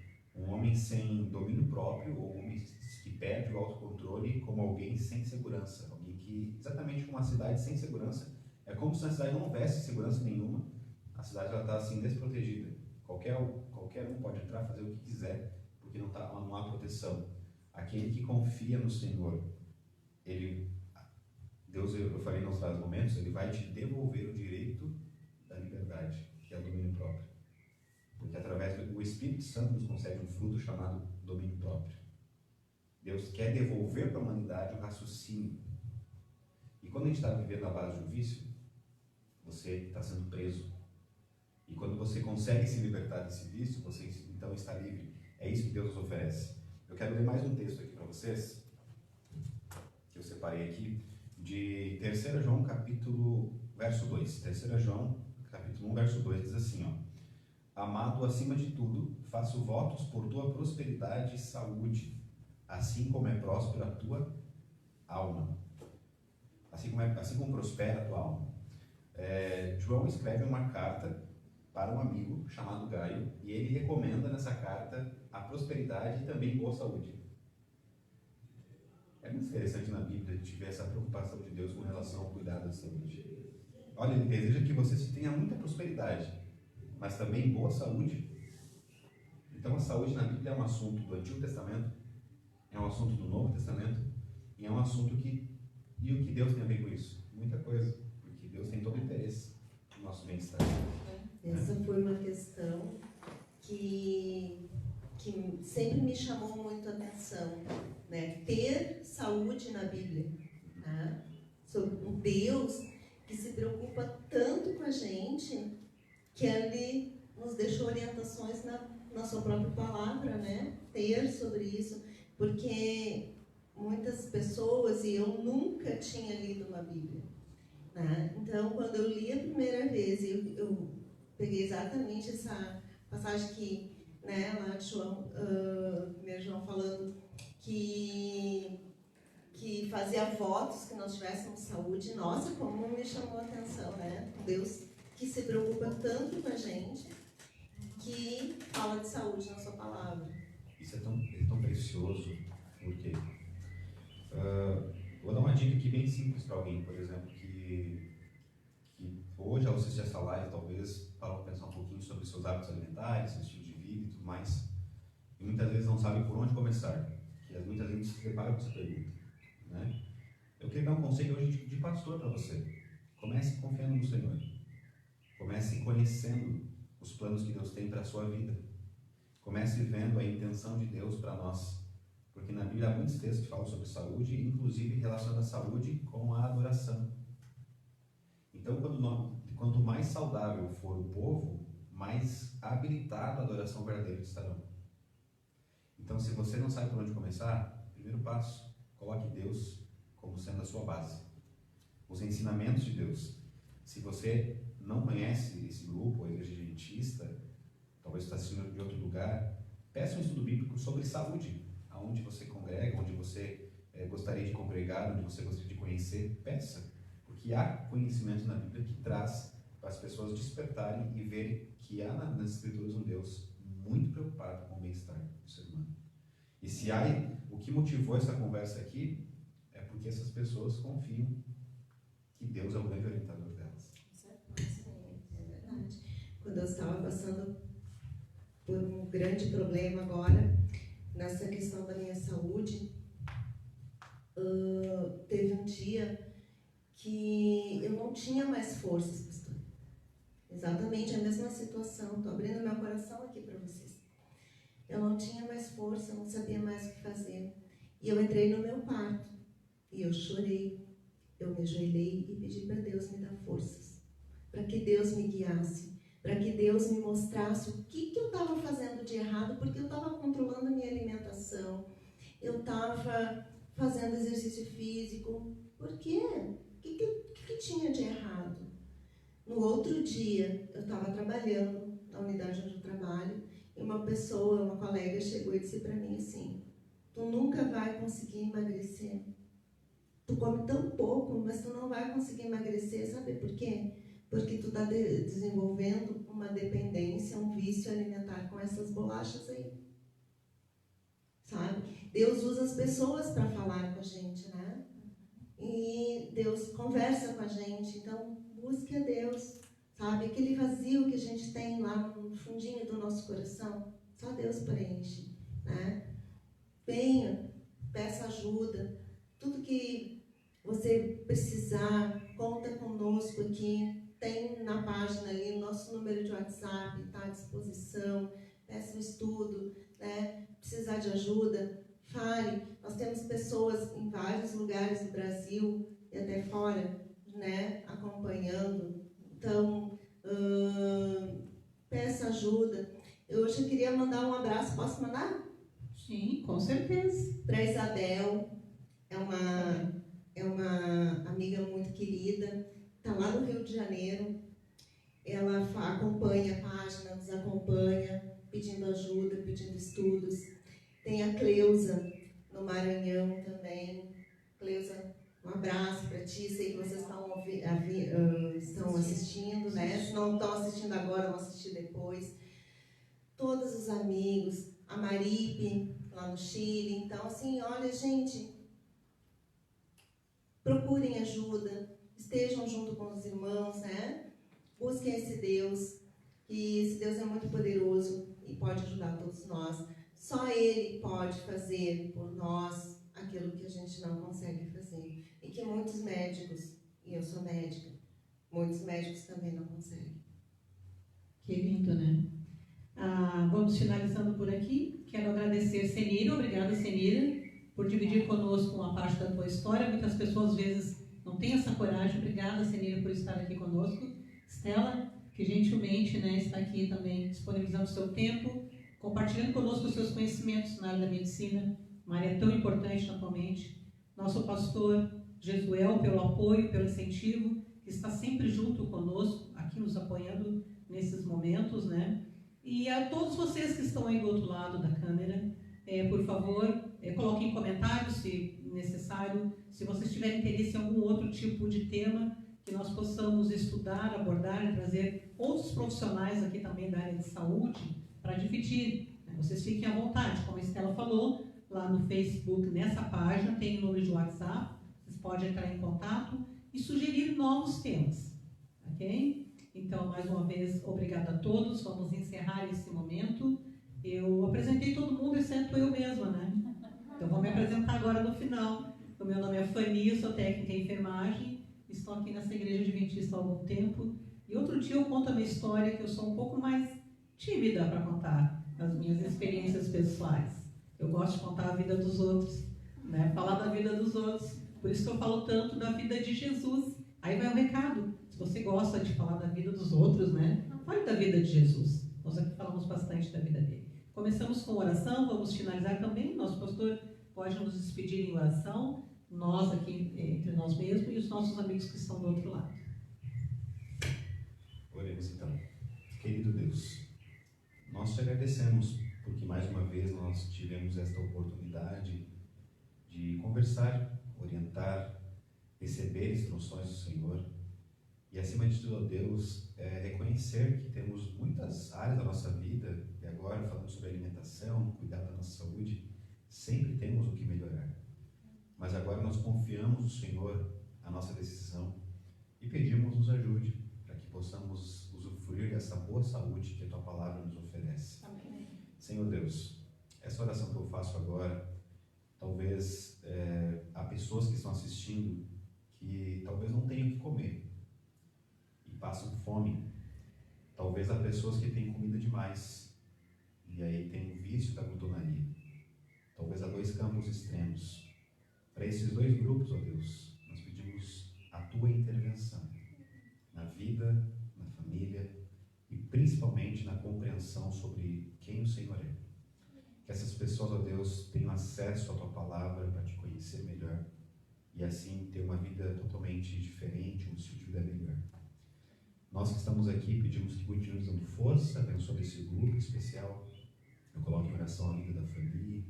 domínio próprio, ou um homem que perde o autocontrole, como alguém sem segurança. Alguém que, exatamente como uma cidade sem segurança, é como se a cidade não houvesse segurança nenhuma. A cidade está assim desprotegida. Qualquer um pode entrar, fazer o que quiser, porque não há proteção. Aquele que confia no Senhor, Deus, eu falei nos vários momentos, ele vai te devolver o direito da liberdade, que é o domínio próprio. Porque através do Espírito Santo nos concede um fruto chamado domínio próprio. Deus quer devolver para a humanidade o raciocínio. E quando a gente está vivendo na base de um vício, você está sendo preso. E quando você consegue se libertar desse vício, você então está livre. É isso que Deus nos oferece. Eu quero ler mais um texto aqui para vocês, que eu separei aqui, de 3 João, verso 2. 3 João, capítulo 1, verso 2, diz assim, ó: amado, acima de tudo, faço votos por tua prosperidade e saúde, assim como é próspera a tua alma. Assim como prospera a tua alma. João escreve uma carta para um amigo chamado Gaio, e ele recomenda nessa carta a prosperidade e também boa saúde. É muito interessante na Bíblia a gente ver essa preocupação de Deus com relação ao cuidado da saúde. Olha, ele deseja que você tenha muita prosperidade, mas também boa saúde. Então a saúde na Bíblia é um assunto do Antigo Testamento, é um assunto do Novo Testamento, e é um assunto e o que Deus tem a ver com isso? Muita coisa, porque Deus tem todo o interesse no nosso bem-estar. Essa foi uma questão que sempre me chamou muito a atenção, né? Ter saúde na Bíblia, né? Sobre um Deus que se preocupa tanto com a gente, que Ele nos deixou orientações na sua própria palavra, né? Ter sobre isso, porque muitas pessoas, e eu nunca tinha lido uma Bíblia, né? Então, quando eu li a primeira vez, eu peguei exatamente essa passagem que, né, lá de João, João falando que fazia votos que nós tivéssemos saúde. Nossa, como me chamou a atenção, né? Deus que se preocupa tanto com a gente, que fala de saúde na sua palavra. Isso é tão precioso, porque vou dar uma dica aqui bem simples para alguém, por exemplo, que hoje, ao assistir essa live, talvez para pensar um pouquinho sobre seus hábitos alimentares, seu estilo de vida e tudo mais, e muitas vezes não sabe por onde começar, que muitas vezes se depara com essa pergunta, né? Eu queria dar um conselho hoje de pastor para você. Comece confiando no Senhor. Comece conhecendo os planos que Deus tem para a sua vida. Comece vendo a intenção de Deus para nós. Porque na Bíblia há muitos textos que falam sobre saúde, inclusive relacionando a saúde com a adoração. Então, quanto mais saudável for o povo, mais habilitado a adoração verdadeira estarão. Então, se você não sabe por onde começar, primeiro passo, coloque Deus como sendo a sua base. Os ensinamentos de Deus. Se você não conhece esse grupo, a Igreja Adventista, talvez está assistindo de outro lugar, peça um estudo bíblico sobre saúde. Aonde você congrega, onde você gostaria de congregar, onde você gostaria de conhecer, peça. Porque que há conhecimento na Bíblia que traz para as pessoas despertarem e verem que há nas Escrituras um Deus muito preocupado com o bem-estar do ser humano. E se há, o que motivou essa conversa aqui é porque essas pessoas confiam que Deus é o grande orientador delas. É verdade. Quando eu estava passando por um grande problema agora, nessa questão da minha saúde, teve um dia que eu não tinha mais forças, pastor. Exatamente a mesma situação. Estou abrindo meu coração aqui para vocês. Eu não tinha mais força, eu não sabia mais o que fazer. E eu entrei no meu quarto e eu chorei. Eu me ajoelhei e pedi para Deus me dar forças, para que Deus me guiasse, para que Deus me mostrasse o que eu estava fazendo de errado, porque eu estava controlando a minha alimentação, eu estava fazendo exercício físico. Por quê? O que tinha de errado? No outro dia, eu estava trabalhando na unidade onde eu trabalho, e uma pessoa, uma colega, chegou e disse para mim assim: tu nunca vai conseguir emagrecer. Tu come tão pouco, mas tu não vai conseguir emagrecer. Sabe por quê? Porque tu está desenvolvendo uma dependência, um vício alimentar com essas bolachas aí. Sabe? Deus usa as pessoas para falar com a gente, né? E Deus conversa com a gente. Então, busque a Deus. Sabe? Aquele vazio que a gente tem lá no fundinho do nosso coração, só Deus preenche, né? Venha, peça ajuda. Tudo que você precisar, conta conosco aqui. Tem na página ali o nosso número de WhatsApp, está à disposição. Peça um estudo, né? Precisar de ajuda, fale. Nós temos pessoas em vários lugares do Brasil e até fora, né? Acompanhando. Então, peça ajuda. Hoje eu queria mandar um abraço. Posso mandar? Sim, com certeza. Para Isabel. É uma amiga muito querida. Está lá no Rio de Janeiro. Ela acompanha a página, nos acompanha, pedindo ajuda, pedindo estudos. Tem a Cleusa, no Maranhão também. Cleusa, um abraço para ti. Sei que vocês estão assistindo, né? Se não estão assistindo agora, vão assistir depois. Todos os amigos. A Maripe, lá no Chile. Então, assim, olha, gente, procurem ajuda. Estejam junto com os irmãos, né? Busquem esse Deus. E esse Deus é muito poderoso e pode ajudar todos nós. Só Ele pode fazer por nós aquilo que a gente não consegue fazer. E que muitos médicos, e eu sou médica, muitos médicos também não conseguem. Que lindo, né? Vamos finalizando por aqui. Quero agradecer Senira. Obrigada, Senira, por dividir conosco uma parte da tua história. Muitas pessoas, às vezes, não têm essa coragem. Obrigada, Senira, por estar aqui conosco. Estela, que gentilmente, né, está aqui também disponibilizando o seu tempo, compartilhando conosco os seus conhecimentos na área da medicina, uma área tão importante atualmente. Nosso pastor Jesuel, pelo apoio, pelo incentivo, que está sempre junto conosco, aqui nos apoiando nesses momentos, né? E a todos vocês que estão aí do outro lado da câmera, por favor, coloquem comentários, se necessário, se vocês tiverem interesse em algum outro tipo de tema, que nós possamos estudar, abordar e trazer outros profissionais aqui também da área de saúde para dividir. Vocês fiquem à vontade, como a Estela falou, lá no Facebook, nessa página, tem o número de WhatsApp, vocês podem entrar em contato e sugerir novos temas, ok? Então, mais uma vez, obrigada a todos, vamos encerrar esse momento. Eu apresentei todo mundo, exceto eu mesma, né? Então, vou me apresentar agora no final. O meu nome é Fanny, sou técnica em enfermagem, estou aqui nessa igreja adventista há algum tempo. E outro dia eu conto a minha história, que eu sou um pouco mais tímida para contar as minhas experiências pessoais. Eu gosto de contar a vida dos outros, né? Falar da vida dos outros. Por isso que eu falo tanto da vida de Jesus. Aí vai o recado. Se você gosta de falar da vida dos outros, né? Fale da vida de Jesus. Nós aqui falamos bastante da vida dele. Começamos com oração, vamos finalizar também. Nosso pastor pode nos despedir em oração. Nós aqui, entre nós mesmos, e os nossos amigos que estão do outro lado. Oremos então. Querido Deus, nós te agradecemos porque mais uma vez nós tivemos esta oportunidade de conversar, orientar, receber instruções do Senhor e, acima de tudo, ó Deus, reconhecer que temos muitas áreas da nossa vida, e agora falando sobre alimentação, cuidar da nossa saúde, sempre temos o que melhorar. Mas agora nós confiamos no Senhor a nossa decisão e pedimos nos ajude para que possamos usufruir dessa boa saúde que a Tua Palavra nos oferece. Amém. Senhor Deus, essa oração que eu faço agora, talvez há pessoas que estão assistindo que talvez não tenham o que comer e passam fome. Talvez há pessoas que têm comida demais e aí tem o vício da glutonaria. Talvez há dois campos extremos. Para esses dois grupos, ó Deus, nós pedimos a Tua intervenção na vida, na família e principalmente na compreensão sobre quem o Senhor é. Que essas pessoas, ó Deus, tenham acesso à Tua Palavra para Te conhecer melhor e assim ter uma vida totalmente diferente, um estilo de vida melhor. Nós que estamos aqui pedimos que continue nos dando força, abençoe esse grupo especial. Eu coloco em oração a vida da família,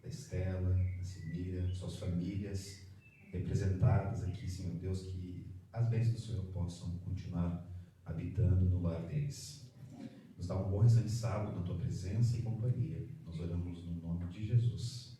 da Estela, da Simira, suas famílias representadas aqui, Senhor Deus, que as bênçãos do Senhor possam continuar habitando no lar deles. Nos dá um bom restante de sábado na Tua presença e companhia. Nós oramos no nome de Jesus.